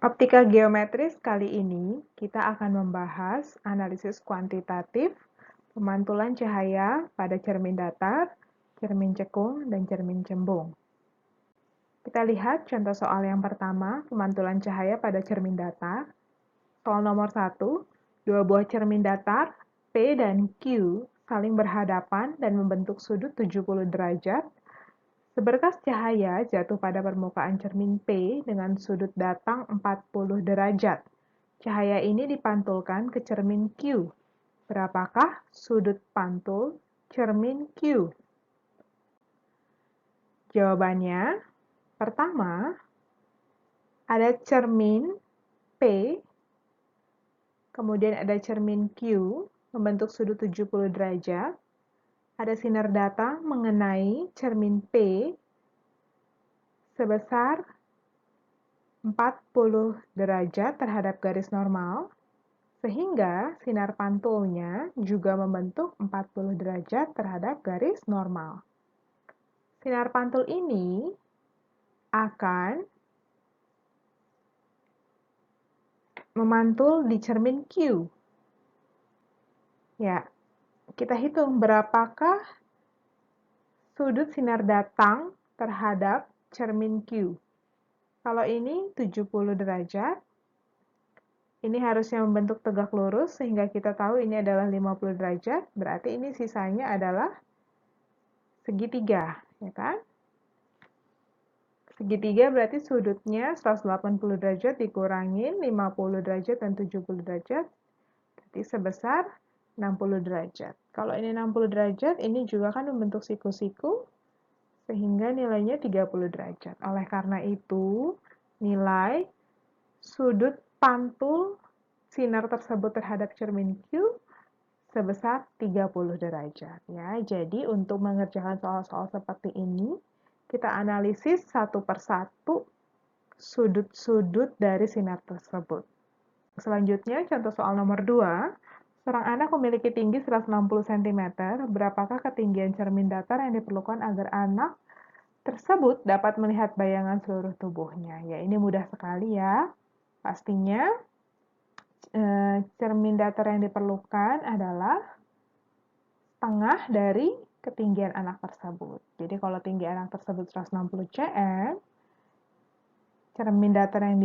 Optika geometris kali ini kita akan membahas analisis kuantitatif pemantulan cahaya pada cermin datar, cermin cekung, dan cermin cembung. Kita lihat contoh soal yang pertama, pemantulan cahaya pada cermin datar. Soal nomor 1, dua buah cermin datar, P dan Q, saling berhadapan dan membentuk sudut 70 derajat. Seberkas cahaya jatuh pada permukaan cermin P dengan sudut datang 40 derajat. Cahaya ini dipantulkan ke cermin Q. Berapakah sudut pantul cermin Q? Jawabannya, pertama, ada cermin P, kemudian ada cermin Q, membentuk sudut 70 derajat. Ada sinar datang mengenai cermin P sebesar 40 derajat terhadap garis normal, sehingga sinar pantulnya juga membentuk 40 derajat terhadap garis normal. Sinar pantul ini akan memantul di cermin Q. Ya, kita hitung berapakah sudut sinar datang terhadap cermin Q. Kalau ini 70 derajat, ini harusnya membentuk tegak lurus sehingga kita tahu ini adalah 50 derajat, berarti ini sisanya adalah segitiga, ya kan? Segitiga berarti sudutnya 180 derajat dikurangin 50 derajat dan 70 derajat, berarti sebesar 60 derajat. Kalau ini 60 derajat, ini juga kan membentuk siku-siku, sehingga nilainya 30 derajat. Oleh karena itu, nilai sudut pantul sinar tersebut terhadap cermin Q sebesar 30 derajat. Ya, jadi untuk mengerjakan soal-soal seperti ini, kita analisis satu persatu sudut-sudut dari sinar tersebut. Selanjutnya, contoh soal nomor 2. Seorang anak memiliki tinggi 160 cm. Berapakah ketinggian cermin datar yang diperlukan agar anak tersebut dapat melihat bayangan seluruh tubuhnya? Ya, ini mudah sekali ya. Pastinya, cermin datar yang diperlukan adalah setengah dari ketinggian anak tersebut. Jadi kalau tinggi anak tersebut 160 cm, cermin datar yang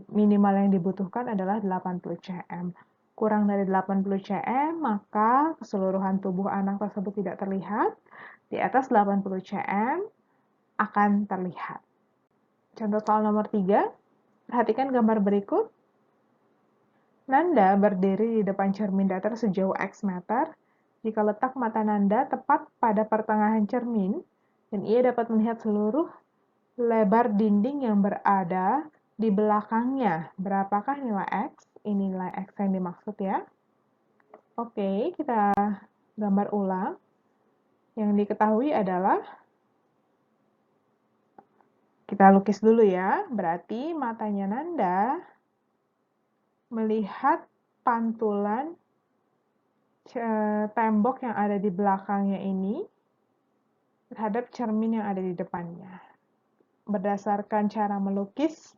minimal yang dibutuhkan adalah 80 cm. Kurang dari 80 cm, maka keseluruhan tubuh anak tersebut tidak terlihat. Di atas 80 cm akan terlihat. Contoh soal nomor 3, perhatikan gambar berikut. Nanda berdiri di depan cermin datar sejauh X meter. Jika letak mata Nanda tepat pada pertengahan cermin, dan ia dapat melihat seluruh lebar dinding yang berada di belakangnya. Berapakah nilai X? Ini nilai X yang dimaksud ya. Oke, kita gambar ulang. Yang diketahui adalah, kita lukis dulu ya. Berarti matanya Nanda melihat pantulan tembok yang ada di belakangnya ini terhadap cermin yang ada di depannya. Berdasarkan cara melukis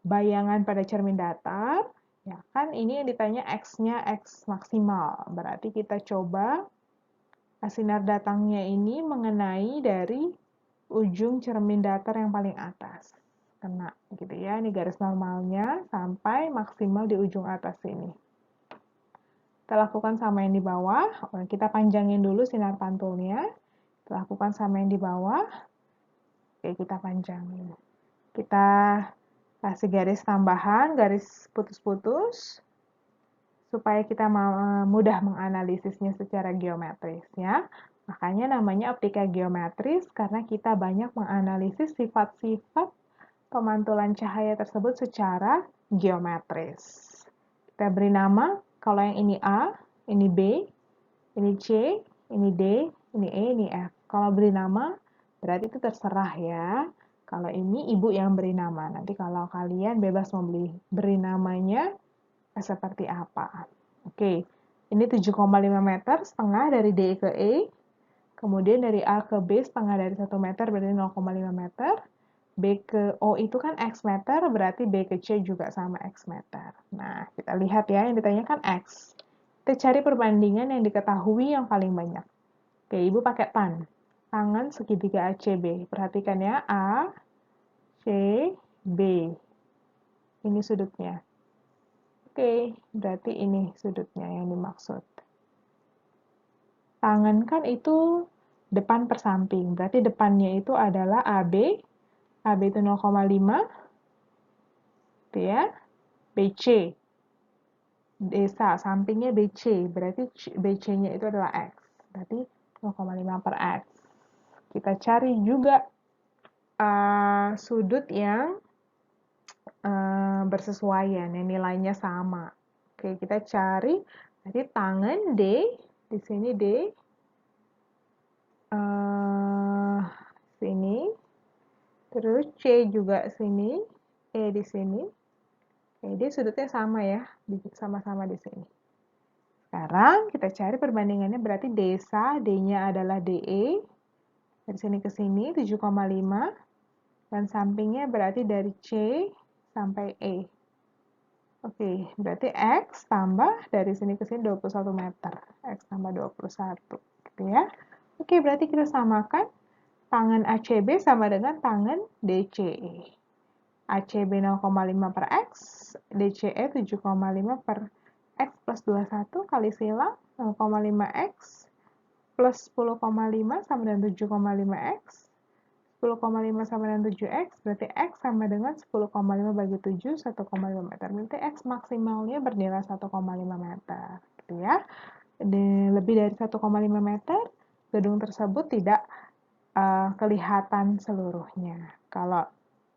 bayangan pada cermin datar, ya kan ini yang ditanya X-nya X maksimal. Berarti kita coba sinar datangnya ini mengenai dari ujung cermin datar yang paling atas. Kena gitu ya, ini garis normalnya sampai maksimal di ujung atas ini. Kita lakukan sama yang di bawah, kita panjangin dulu sinar pantulnya. Kita lakukan sama yang di bawah, oke kita panjangin. Kita kasih garis tambahan, garis putus-putus, supaya kita mudah menganalisisnya secara geometris ya. Makanya namanya optika geometris karena kita banyak menganalisis sifat-sifat pemantulan cahaya tersebut secara geometris. Kita beri nama, kalau yang ini A, ini B, ini C, ini D, ini E, ini F. Kalau beri nama, berarti itu terserah ya. Kalau ini ibu yang beri nama. Nanti kalau kalian bebas mau beri namanya seperti apa. Oke, ini 7,5 meter, setengah dari D ke E. Kemudian dari A ke B, setengah dari 1 meter, berarti 0,5 meter. B ke O itu kan X meter, berarti B ke C juga sama X meter. Nah, kita lihat ya, yang ditanyakan X. Kita cari perbandingan yang diketahui yang paling banyak. Oke, Ibu pakai tan. Tangan segitiga ACB. Perhatikan ya, A, C, B. Ini sudutnya. Oke, berarti ini sudutnya yang dimaksud. Tangan kan itu depan per samping. Berarti depannya itu adalah AB. AB itu 0,5. Gitu ya. BC. Desa, sampingnya BC. Berarti BC-nya itu adalah X. Berarti 0,5 per X. Kita cari juga sudut yang bersesuaian, yang nilainya sama. Oke, kita cari. Jadi tangan D, di sini D, sini, terus C juga sini, E di sini. Oke, dia sudutnya sama ya, sama-sama di sini. Sekarang kita cari perbandingannya, berarti desa, D-nya adalah DE, dari sini ke sini 7,5, dan sampingnya berarti dari C sampai E. Oke, berarti X tambah dari sini ke sini 21 meter. X tambah 21, gitu ya. Oke, berarti kita samakan tangan ACB sama dengan tangan DCE. ACB 0,5 per X, DCE 7,5 per X plus 21 kali silang 0,5X plus 10,5 sama dengan 7,5X. 10,5 sama dengan 7X, berarti X sama dengan 10,5 bagi 7, 1,5 meter. Berarti X maksimalnya bernilai 1,5 meter. Gitu ya. Lebih dari 1,5 meter, gedung tersebut tidak kelihatan seluruhnya. Kalau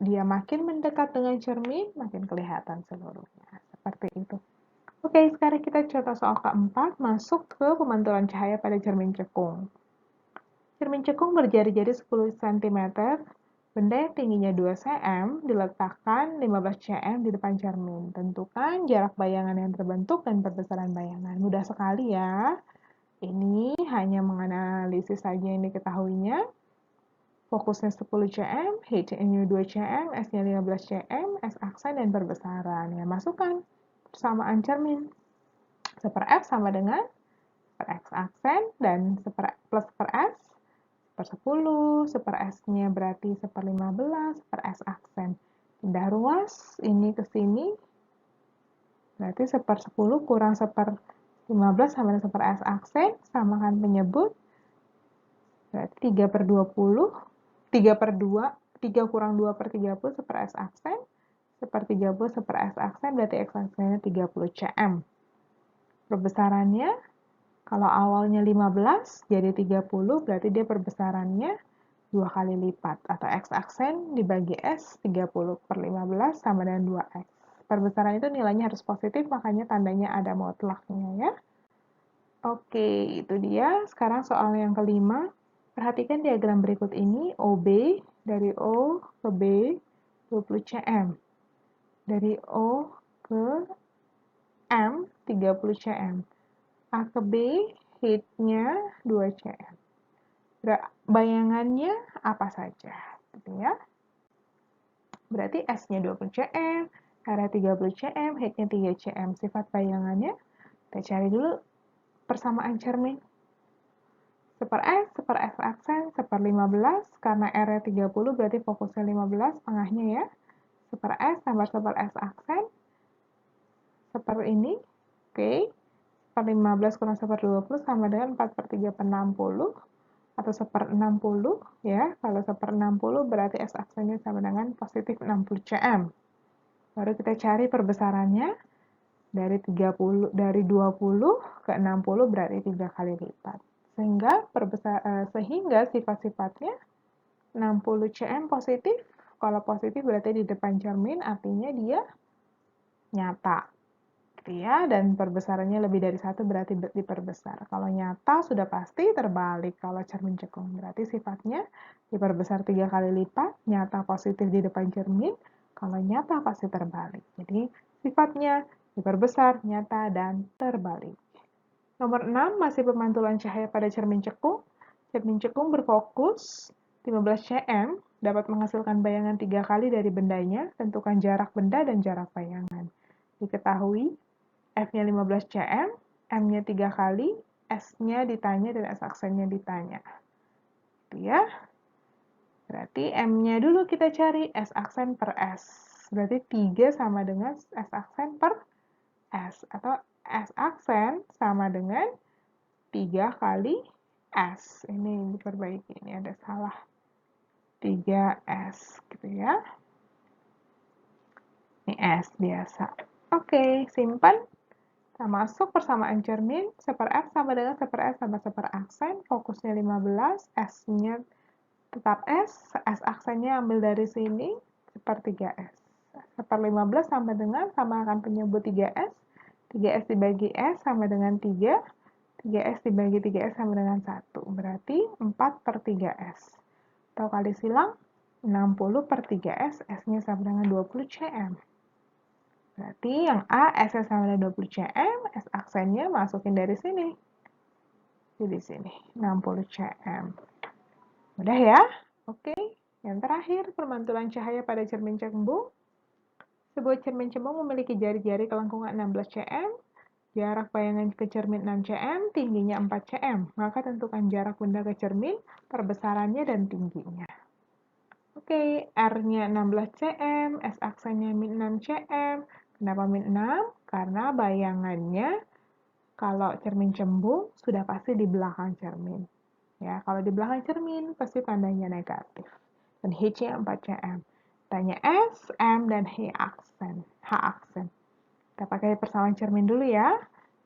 dia makin mendekat dengan cermin, makin kelihatan seluruhnya. Seperti itu. Oke, sekarang kita contoh soal keempat, masuk ke pemantulan cahaya pada cermin cekung. Cermin cekung berjari-jari 10 cm, benda yang tingginya 2 cm diletakkan 15 cm di depan cermin. Tentukan jarak bayangan yang terbentuk dan perbesaran bayangan. Mudah sekali ya. Ini hanya menganalisis saja yang diketahuinya. Fokusnya 10 cm, H-nya 2 cm, S-nya 15 cm, S aksen dan perbesaran. Ya, masukkan persamaan cermin. 1/F sama dengan per X aksen dan plus per S per 10, per S-nya berarti 1/15, per S aksen. Pindah ruas, ini ke sini, berarti 1/10 kurang 1/15 sama dengan per S aksen, samakan penyebut, berarti 3/20, 3/2, 3 kurang 2/30 per S aksen, 1/30 per S aksen, berarti X aksennya 30 cm. Perbesarannya, kalau awalnya 15 jadi 30, berarti dia perbesarannya 2 kali lipat. Atau X aksen dibagi S, 30/15 sama dengan 2X. Perbesaran itu nilainya harus positif, makanya tandanya ada mutlaknya ya. Oke, itu dia. Sekarang soal yang kelima. Perhatikan diagram berikut ini. OB, dari O ke B, 20 cm. Dari O ke M, 30 cm. A ke B, height-nya 2 cm. Bayangannya apa saja, gitu ya. Berarti S-nya 20 cm, area 30 cm, height-nya 3 cm. Sifat bayangannya, kita cari dulu persamaan cermin. 1/S, 1/S aksen, 1/15, karena area 30 berarti fokusnya 15, tengahnya ya. 1/S tambah 1/S aksen, 1 ini, oke. 1/15 kurang 1/20 sama dengan 4/3/60, atau 1/60 ya. Kalau 1/60 berarti S aksennya sama dengan positif 60 cm. Baru kita cari perbesarannya. Dari 20 ke 60 berarti 3 kali lipat. Sehingga sifat-sifatnya 60 cm positif. Kalau positif berarti di depan cermin, artinya dia nyata. Gitu ya, dan perbesarannya lebih dari 1 berarti diperbesar. Kalau nyata sudah pasti terbalik. Kalau cermin cekung berarti sifatnya diperbesar 3 kali lipat, nyata positif di depan cermin, kalau nyata pasti terbalik. Jadi sifatnya diperbesar, nyata, dan terbalik. Nomor 6, masih pemantulan cahaya pada cermin cekung. Cermin cekung berfokus 15 cm dapat menghasilkan bayangan 3 kali dari bendanya, tentukan jarak benda dan jarak bayangan. Diketahui, F-nya 15 cm, M-nya 3 kali, S-nya ditanya dan S-aksennya ditanya. Gitu ya. Berarti M-nya dulu kita cari, S-aksen per S. Berarti 3 sama dengan S-aksen per S. Atau S-aksen sama dengan 3 kali S. Ini diperbaiki, ini ada salah. 3S, gitu ya. Ini S biasa. Oke, simpan. Kita masuk persamaan cermin, 1/F sama dengan 1/S sama 1/aksen, fokusnya 15, S-nya tetap S, S-aksennya ambil dari sini, 1/3S. 1/15 sama dengan, sama akan penyebut 3S, 3S dibagi S sama dengan 3, 3S dibagi 3S sama dengan 1, berarti 4/3S. Atau kali silang, 60/3S, S-nya sama dengan 20 cm. Berarti yang A, S-nya sama dengan 20 cm, S-aksennya masukin dari sini. Di sini, 60 cm. Mudah ya? Oke. Yang terakhir, permantulan cahaya pada cermin cembung. Sebuah cermin cembung memiliki jari-jari kelengkungan 16 cm, jarak bayangan ke cermin 6 cm, tingginya 4 cm. Maka tentukan jarak benda ke cermin, perbesarannya, dan tingginya. Oke, R-nya 16 cm, S-aksennya min 6 cm. Kenapa min 6? Karena bayangannya kalau cermin cembung sudah pasti di belakang cermin. Ya, kalau di belakang cermin pasti tandanya negatif. Dan H-nya 4 cm. Tanya S, M, dan H aksen. Kita pakai persamaan cermin dulu ya.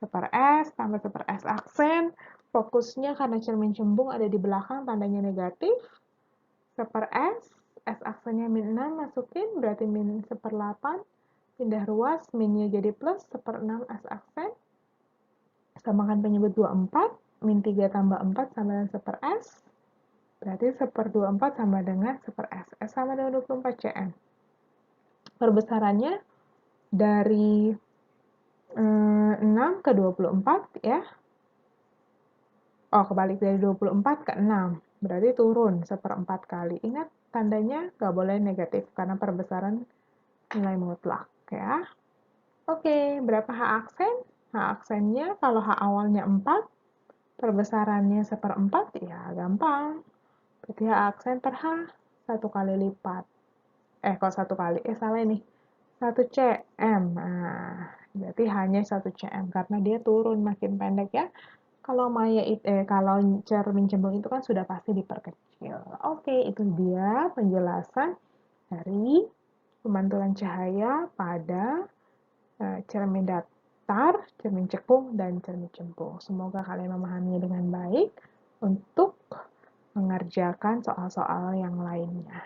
1/S tambah 1/S aksen. Fokusnya karena cermin cembung ada di belakang, tandanya negatif. 1/S, S aksennya min 6 masukin, berarti min 1/8. Pindah ruas, minnya jadi plus, 1/6 S aksen. Samakan penyebut 24, min 3 tambah 4 sama dengan 1/S. Berarti 1/24 sama dengan 1/S. S sama dengan 24 cm. Perbesarannya dari 6 ke 24 ya. Oh, kebalik, dari 24 ke 6. Berarti turun 1/4 kali. Ingat, tandanya nggak boleh negatif karena perbesaran nilai mutlak ya. Oke, berapa H aksen? H aksennya kalau H awalnya 4, perbesarannya 1/4, ya gampang. Berarti H aksen per H, 1 kali lipat. Kok 1 kali? Salah ini. 1 cm. Nah, berarti hanya 1 cm karena dia turun makin pendek ya. Kalau kalau cermin cembung itu kan sudah pasti diperkecil. Oke, itu dia penjelasan dari pemantulan cahaya pada cermin datar, cermin cekung, dan cermin cembung. Semoga kalian memahaminya dengan baik untuk mengerjakan soal-soal yang lainnya.